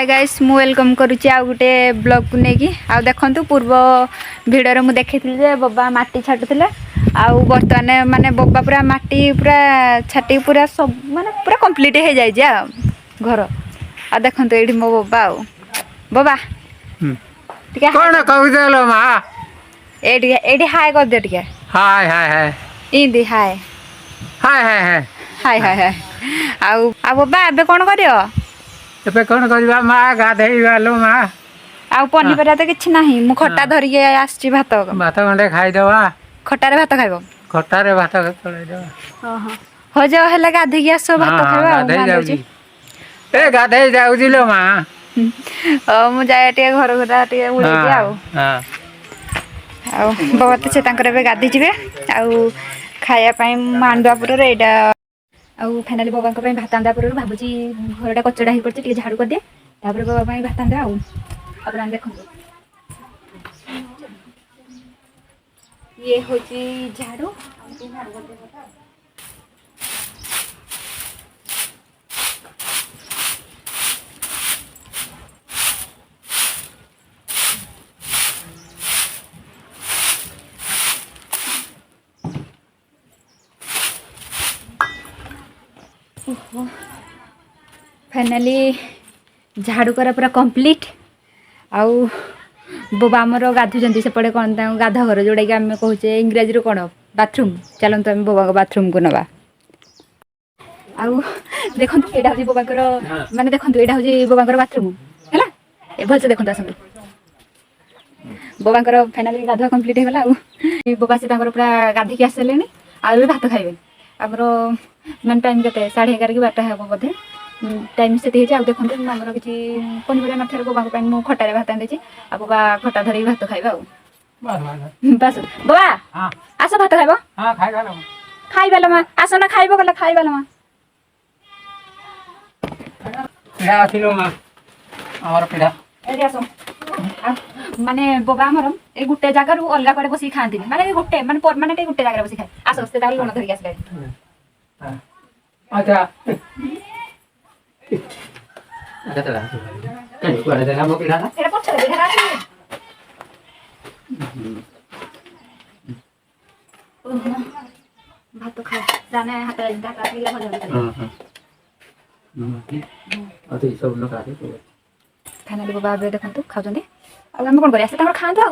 hi guys मु welcome करुच्ची आ गोटे blog को लेकिन आ देखु पूर्व भिडियो में देखी जे बबा माटी छाटुले आउ बर्तमान माने बबा पूरा माटी पूरा छाटी पूरा सब माने पूरा कंप्लीट हो जाए घर आ देखु ये मो बबा बबा कौन कहूल मा एडी हाय कर दे टिके हाय हाय हाय इंदी हाय हाय हाय हाय हाय हाय हाय आउ आ बबा एबे कौन करियो ଏବେ କ'ଣ କରିବା ମା ଗାଧେଇବା ଲୋ ମା आउ पनीपरिया तो किछि नाही मु खट्टा धरिके आछि भात ଭାତ ଖଣ୍ଡେ ଖାଇଦେବା खट्टारे भात खाइबो ଖଟାରେ ଭାତ ଚଳେଇଦେବା ओहो हो जाओ हेला गाधी की आसो भात ହଁ खाइबा ଗାଧେଇ ଯାଉଛି ଏ ଗାଧେଇ ଯାଉଛି ଲୋ ମା मु जाए टे घर घरा टे उड़े दे आउ ହଁ आउ बहुत से तांकर बे गाधी जिवे आउ खाया पई मांडवा पुर रे एडा आउ फाइनली बाबा को पई भात आंदा पुर भाबुची घरटा कचड़ा ही पड़छ टे झाड़ू कर दे तापर बाबा पई भात आंदा आउ अब देखो ये होची झाड़ू फाइनाली झाड़ू करा पूरा कंप्लीट आउ बोबा आमर गाधुचंती सेपटे कौन गाधा घर जोड़ा कि आम कहे इंग्राजी कौन बाथरूम चलते आम बोबा बाथरूम को नवा आउ देखो यहाँ हूँ बोबा माने देखो यहाँ हूँ बोबा बाथरूम है भलसे देखो आसतु बोबा फाइनाली गाधुआ कंप्लीट हो गला बोबा से पूरा गाधिकी आसले आउ भात खाइबे आमर मान टाइम के 11:30 कि 12 हे बोधे टाइम से देखो आमर किसी पनीपरिया न बोबा मुझे खटारे भात आनी आ बोबा खटा धरिक भात खाइबा बस बोबा आस भात खाइब खाइबा लो माँ आस ना खाइब गला खाइबा लो माँ माने बोबा आमर ए गुटे जगार अलग कड़े बस खाती माने गोटे माने परमानेंट गोटे जगह बस खाए आस से लुण धरिक आसले अच्छा कुआड़े देला मो पिला एटा पछरे देखा भात खा जाने हाथ डाका पिला हो जाता हां अति सब लोग आते फाइनाली बाबा देखो खाऊँ अब आम कौन कर खाता